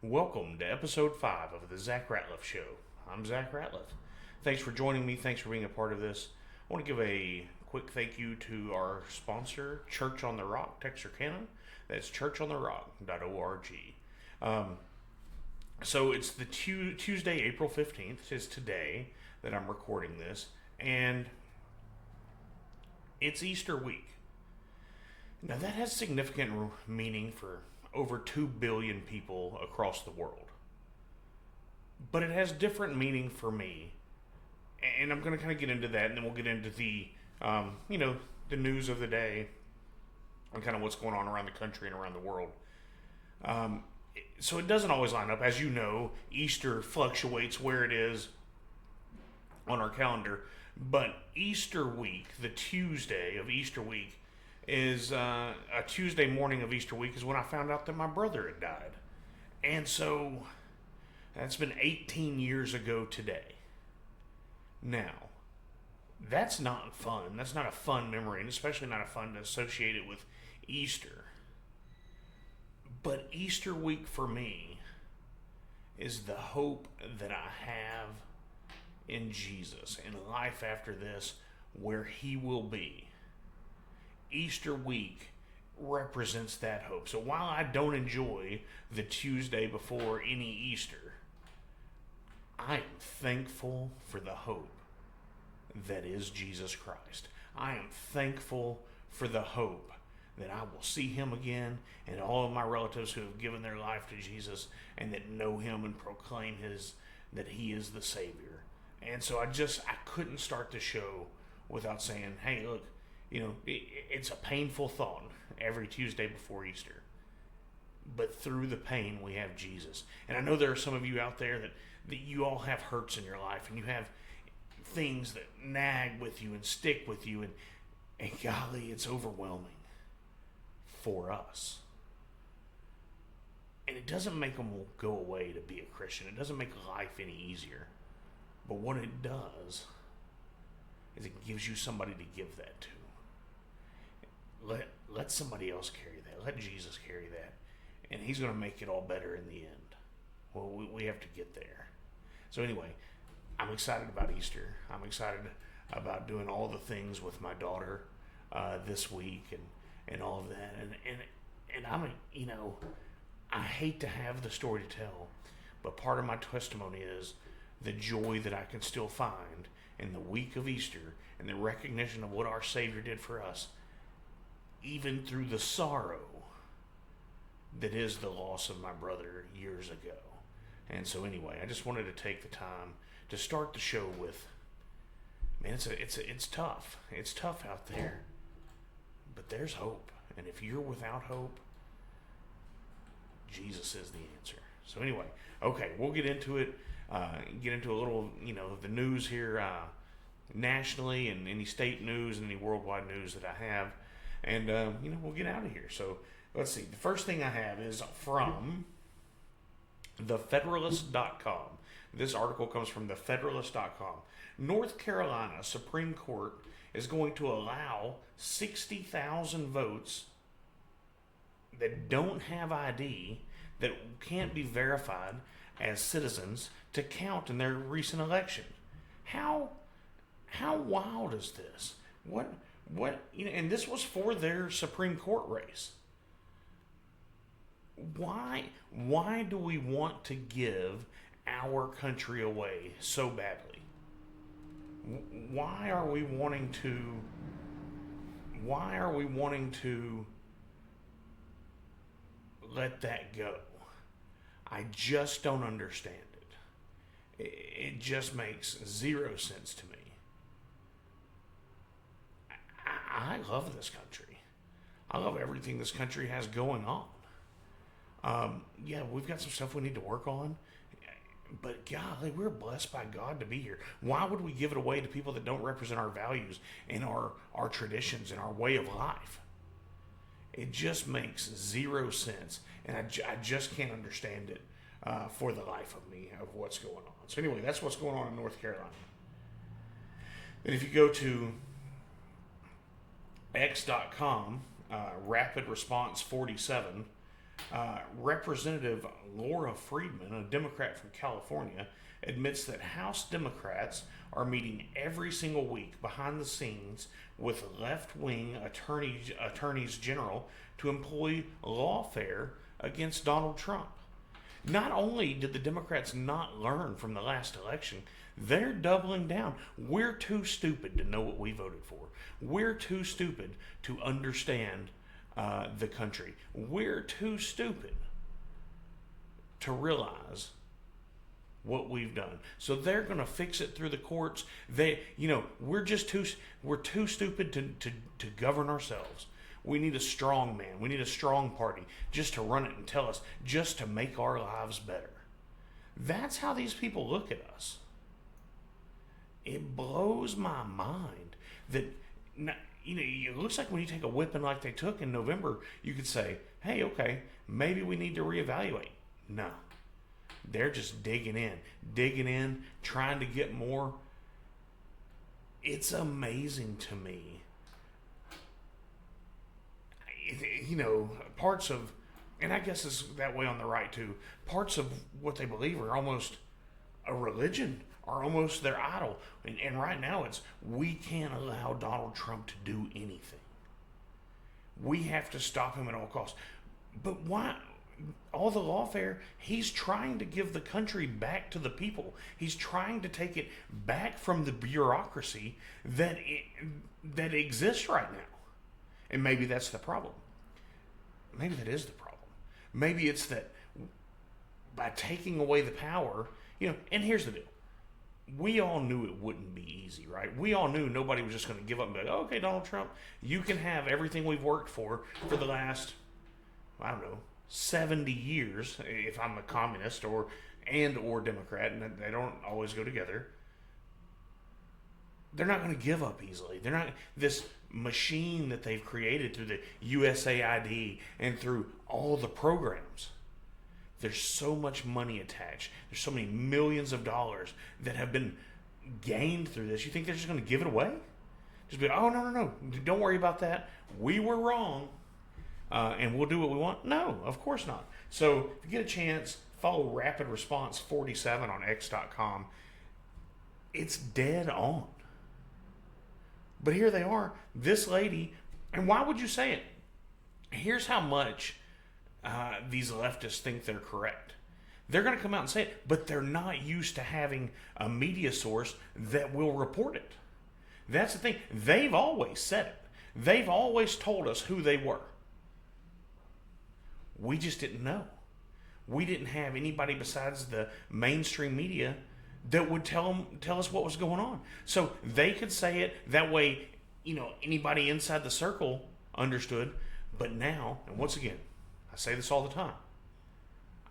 Welcome to episode 5 of the Zach Ratliff Show. I'm Zach Ratliff. Thanks for joining me. Thanks for being a part of this. I want to give a quick thank you to our sponsor, Church on the Rock, Texarkana. That's churchontherock.org. So it's the Tuesday, April 15th. It is today that I'm recording this. And it's Easter week. Now that has significant meaning for over 2 billion people across the world. But it has different meaning for me. And I'm going to kind of get into that, and then we'll get into the, the news of the day and kind of what's going on around the country and around the world. So it doesn't always line up. As you know, Easter fluctuates where it is on our calendar. But Easter week, the Tuesday of Easter week, is a Tuesday morning of Easter week is when I found out that my brother had died. And so that's been 18 years ago today. Now, that's not fun. That's not a fun memory, and especially not a fun to associate it with Easter. But Easter week for me is the hope that I have in Jesus, in life after this, where He will be. Easter week represents that hope. So while I don't enjoy the Tuesday before any Easter, I am thankful for the hope that is Jesus Christ. I am thankful for the hope that I will see Him again, and all of my relatives who have given their life to Jesus and that know Him and proclaim that He is the Savior. And so I couldn't start the show without saying, hey, look, it's a painful thought every Tuesday before Easter. But through the pain, we have Jesus. And I know there are some of you out there that you all have hurts in your life, and you have things that nag with you and stick with you, and golly, it's overwhelming for us. And it doesn't make them go away to be a Christian. It doesn't make life any easier. But what it does is it gives you somebody to give that to. Let somebody else carry that. Let Jesus carry that. And He's going to make it all better in the end. Well, we have to get there. So anyway, I'm excited about Easter. I'm excited about doing all the things with my daughter this week and all of that. And I hate to have the story to tell, but part of my testimony is the joy that I can still find in the week of Easter and the recognition of what our Savior did for us, even through the sorrow that is the loss of my brother years ago. And so anyway, I just wanted to take the time to start the show with, man, it's tough. It's tough out there. But there's hope. And if you're without hope, Jesus is the answer. So anyway, okay, we'll get into it. Get into a little, the news here nationally, and any state news and any worldwide news that I have. And, we'll get out of here. So let's see. The first thing I have is from thefederalist.com. This article comes from thefederalist.com. North Carolina Supreme Court is going to allow 60,000 votes that don't have ID, that can't be verified as citizens, to count in their recent election. How wild is this? What and this was for their Supreme Court race. Why do we want to give our country away so badly? Why are we wanting to let that go? I just don't understand it. It just makes zero sense to me. I love this country. I love everything this country has going on. We've got some stuff we need to work on. But golly, we're blessed by God to be here. Why would we give it away to people that don't represent our values and our traditions and our way of life? It just makes zero sense. And I just can't understand it for the life of me, of what's going on. So anyway, that's what's going on in North Carolina. And if you go to X.com, Rapid Response 47, Representative Laura Friedman, a Democrat from California, admits that House Democrats are meeting every single week behind the scenes with left-wing attorneys general to employ lawfare against Donald Trump. Not only did the Democrats not learn from the last election, they're doubling down. We're too stupid to know what we voted for. We're too stupid to understand the country. We're too stupid to realize what we've done. So they're going to fix it through the courts. We're too stupid to govern ourselves. We need a strong man. We need a strong party just to run it and tell us, just to make our lives better. That's how these people look at us. It blows my mind that, it looks like when you take a whipping like they took in November, you could say, hey, okay, maybe we need to reevaluate. No. They're just digging in, trying to get more. It's amazing to me. Parts of, and I guess it's that way on the right too, parts of what they believe are almost a religion, are almost their idol. And right now it's, we can't allow Donald Trump to do anything. We have to stop him at all costs. But why? All the lawfare, he's trying to give the country back to the people. He's trying to take it back from the bureaucracy that exists right now. And maybe that's the problem. Maybe that is the problem. Maybe it's that by taking away the power, and here's the deal. We all knew it wouldn't be easy, right? We all knew nobody was just going to give up and be like, okay, Donald Trump, you can have everything we've worked for the last, 70 years, if I'm a communist or Democrat, and they don't always go together. They're not going to give up easily. They're not, this machine that they've created through the USAID and through all the programs. There's so much money attached. There's so many millions of dollars that have been gained through this. You think they're just going to give it away? Just be, oh, no. Don't worry about that. We were wrong. And we'll do what we want? No, of course not. So if you get a chance, follow Rapid Response 47 on X.com. It's dead on. But here they are, this lady, and why would you say it? Here's how much these leftists think they're correct. They're going to come out and say it, but they're not used to having a media source that will report it. That's the thing. They've always said it. They've always told us who they were. We just didn't know. We didn't have anybody besides the mainstream media that would tell us what was going on. So they could say it that way, anybody inside the circle understood. But now, and once again, I say this all the time,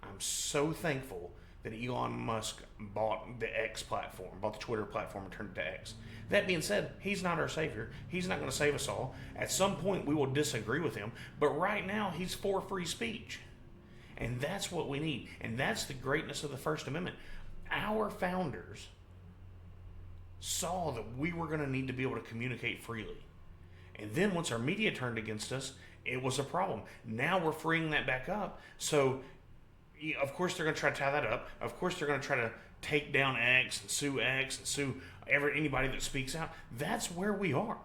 I'm so thankful that Elon Musk bought the X platform, bought the Twitter platform and turned it to X. That being said, he's not our savior. He's not going to save us all. At some point, we will disagree with him. But right now, he's for free speech. And that's what we need. And that's the greatness of the First Amendment. Our founders saw that we were going to need to be able to communicate freely. And then once our media turned against us, it was a problem. Now we're freeing that back up. So, of course, they're going to try to tie that up. Of course, they're going to try to take down X and sue anybody that speaks out. That's where we are.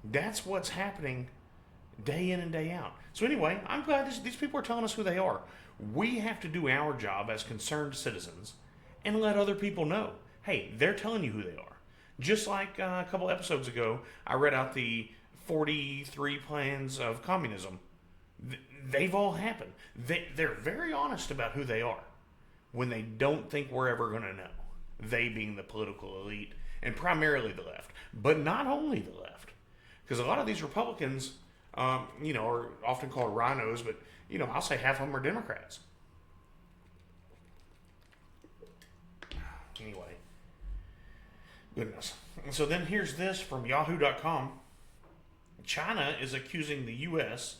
That's what's happening day in and day out. So anyway, I'm glad these people are telling us who they are. We have to do our job as concerned citizens and let other people know, hey, they're telling you who they are. Just like a couple episodes ago, I read out the 43 plans of communism. They've all happened. They're very honest about who they are when they don't think we're ever going to know. They being the political elite and primarily the left, but not only the left. Because a lot of these Republicans, are often called rhinos, but, I'll say half of them are Democrats. Anyway, goodness. So then here's this from Yahoo.com. China is accusing the U.S.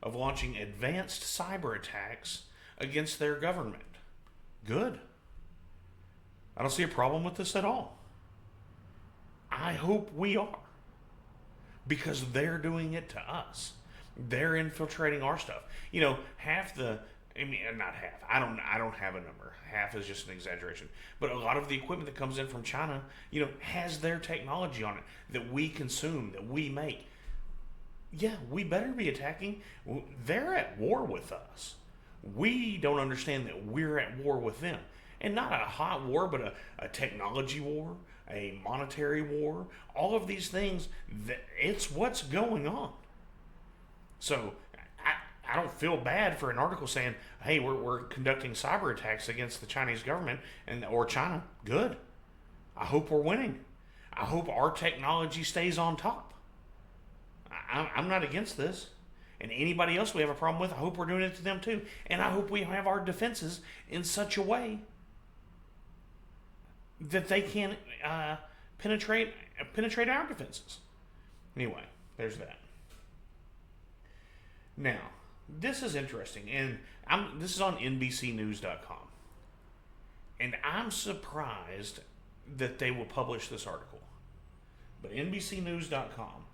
of launching advanced cyber attacks against their government. Good. I don't see a problem with this at all. I hope we are. Because they're doing it to us. They're infiltrating our stuff. Half the, I mean, not half. I don't have a number. Half is just an exaggeration. But a lot of the equipment that comes in from China, has their technology on it that we consume, that we make. Yeah, we better be attacking. They're at war with us. We don't understand that we're at war with them. And not a hot war, but a technology war, a monetary war. All of these things, it's what's going on. So I don't feel bad for an article saying, hey, we're conducting cyber attacks against the Chinese government or China. Good. I hope we're winning. I hope our technology stays on top. I'm not against this. And anybody else we have a problem with, I hope we're doing it to them too. And I hope we have our defenses in such a way that they can penetrate our defenses. Anyway, there's that. Now, this is interesting, and this is on NBCNews.com. And I'm surprised that they will publish this article. But NBCNews.com,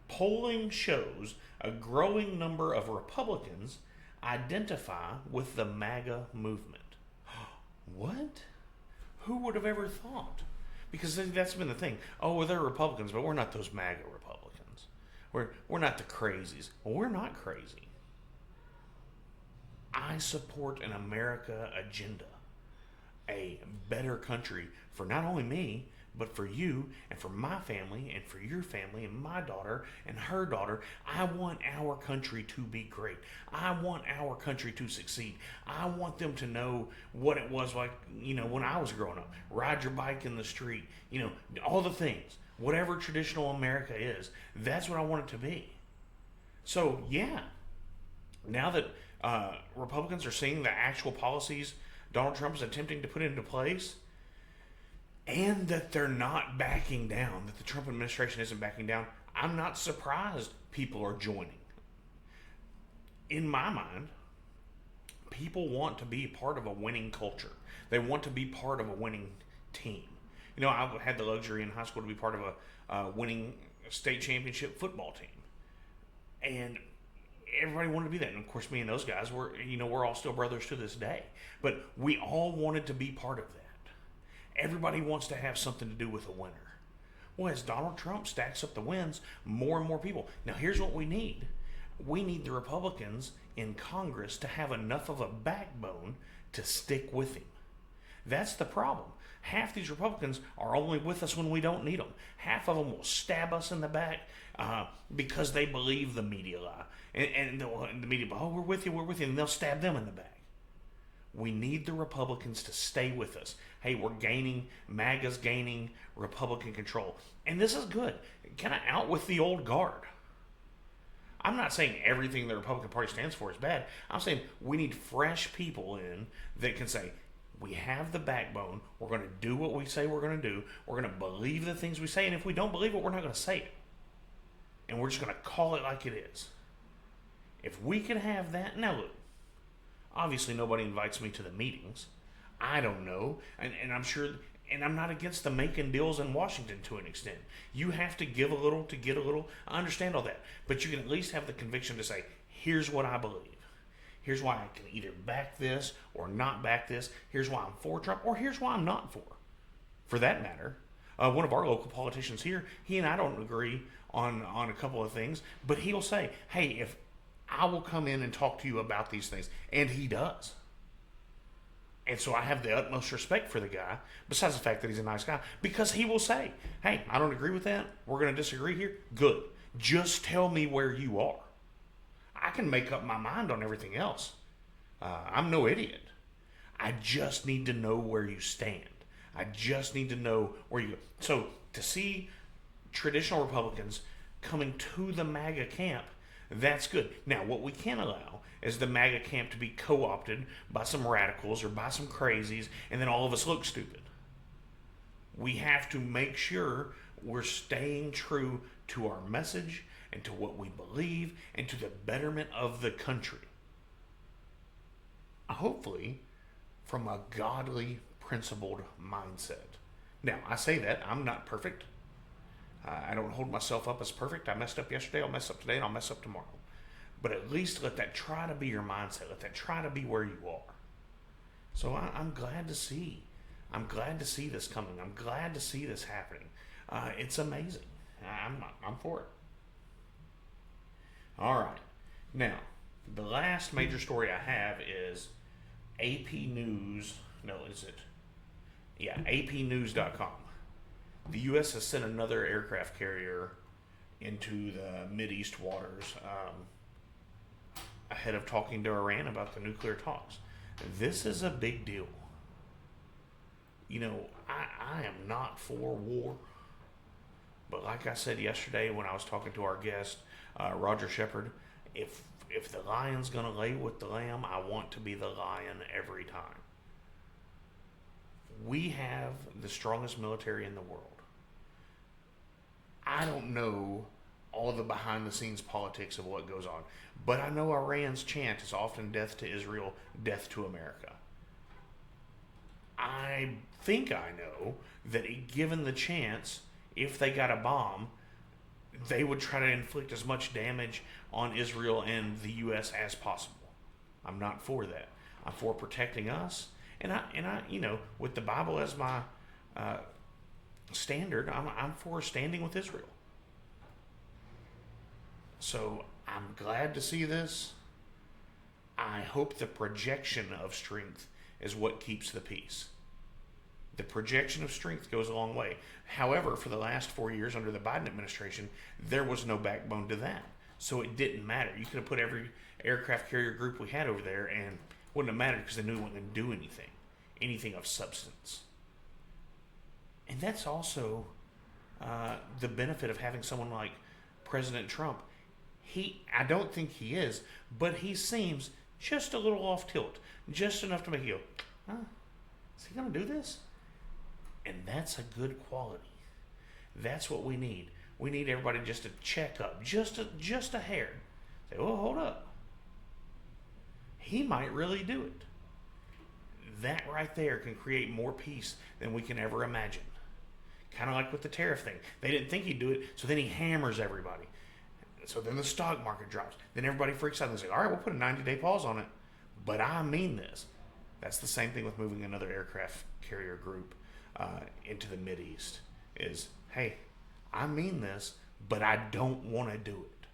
polling shows a growing number of Republicans identify with the MAGA movement. What? Who would have ever thought? Because that's been the thing. Oh, well, they're Republicans, but we're not those MAGA Republicans. We're not the crazies. Well, we're not crazy. I support an America agenda. A better country for not only me, but for you and for my family and for your family and my daughter and her daughter. I want our country to be great. I want our country to succeed. I want them to know what it was like, when I was growing up. Ride your bike in the street, all the things. Whatever traditional America is, that's what I want it to be. So, yeah, now that Republicans are seeing the actual policies Donald Trump is attempting to put into place, and that they're not backing down, that the Trump administration isn't backing down, I'm not surprised people are joining. In my mind, people want to be part of a winning culture. They want to be part of a winning team. I had the luxury in high school to be part of a winning state championship football team. And everybody wanted to be that. And of course, me and those guys we're all still brothers to this day. But we all wanted to be part of that. Everybody wants to have something to do with a winner. Well, as Donald Trump stacks up the wins, more and more people. Now, here's what we need. We need the Republicans in Congress to have enough of a backbone to stick with him. That's the problem. Half these Republicans are only with us when we don't need them. Half of them will stab us in the back because they believe the media lie. And the media, oh, we're with you, and they'll stab them in the back. We need the Republicans to stay with us. Hey, MAGA's gaining Republican control. And this is good. Kind of out with the old guard. I'm not saying everything the Republican Party stands for is bad. I'm saying we need fresh people in that can say, we have the backbone. We're going to do what we say we're going to do. We're going to believe the things we say. And if we don't believe it, we're not going to say it. And we're just going to call it like it is. If we can have that, now look, obviously nobody invites me to the meetings. I don't know. And I'm sure, and I'm not against the making deals in Washington to an extent. You have to give a little to get a little. I understand all that. But you can at least have the conviction to say, here's what I believe. Here's why I can either back this or not back this. Here's why I'm for Trump, or here's why I'm not for. For that matter, one of our local politicians here, he and I don't agree on a couple of things, but he'll say, hey, if I will come in and talk to you about these things. And he does. And so I have the utmost respect for the guy, besides the fact that he's a nice guy, because he will say, hey, I don't agree with that. We're going to disagree here. Good. Just tell me where you are. I can make up my mind on everything else. I'm no idiot. I just need to know where you stand. I just need to know where you go. So to see traditional Republicans coming to the MAGA camp, that's good. Now, what we can't allow is the MAGA camp to be co-opted by some radicals or by some crazies, and then all of us look stupid. We have to make sure we're staying true to our message and to what we believe and to the betterment of the country. Hopefully, from a godly, principled mindset. Now, I say that. I'm not perfect. I don't hold myself up as perfect. I messed up yesterday, I'll mess up today, and I'll mess up tomorrow. But at least let that try to be your mindset. Let that try to be where you are. So I'm glad to see. I'm glad to see this coming. I'm glad to see this happening. It's amazing. I'm for it. All right. Now, the last major story I have is AP News. No, is it? Yeah, APnews.com. The U.S. has sent another aircraft carrier into the Mideast waters ahead of talking to Iran about the nuclear talks. This is a big deal. You know, I am not for war. But like I said yesterday when I was talking to our guest, Roger Shepard, if the lion's going to lay with the lamb, I want to be the lion every time. We have the strongest military in the world. I don't know all the behind-the-scenes politics of what goes on, but I know Iran's chant is often death to Israel, death to America. I think I know that given the chance, if they got a bomb, they would try to inflict as much damage on Israel and the U.S. as possible. I'm not for that. I'm for protecting us, and I, you know, with the Bible as my standard, I'm for standing with Israel. So I'm glad to see this. I hope the projection of strength is what keeps the peace. The projection of strength goes a long way. However, for the last 4 years under the Biden administration, there was no backbone to that. So it didn't matter. You could have put every aircraft carrier group we had over there and it wouldn't have mattered because they knew it wasn't going to do anything of substance. And that's also the benefit of having someone like President Trump. I don't think he is, but he seems just a little off tilt. Just enough to make you go, is he going to do this? And that's a good quality. That's what we need. We need everybody just to check up, just a hair. Say, oh, hold up. He might really do it. That right there can create more peace than we can ever imagine. Kind of like with the tariff thing. They didn't think he'd do it, so then he hammers everybody. So then the stock market drops. Then everybody freaks out and they say, all right, we'll put a 90-day pause on it. But I mean this. That's the same thing with moving another aircraft carrier group into the Mideast. Is, hey, I mean this, but I don't want to do it.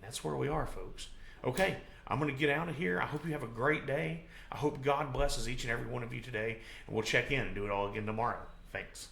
That's where we are, folks. Okay, I'm going to get out of here. I hope you have a great day. I hope God blesses each and every one of you today. And we'll check in and do it all again tomorrow. Thanks.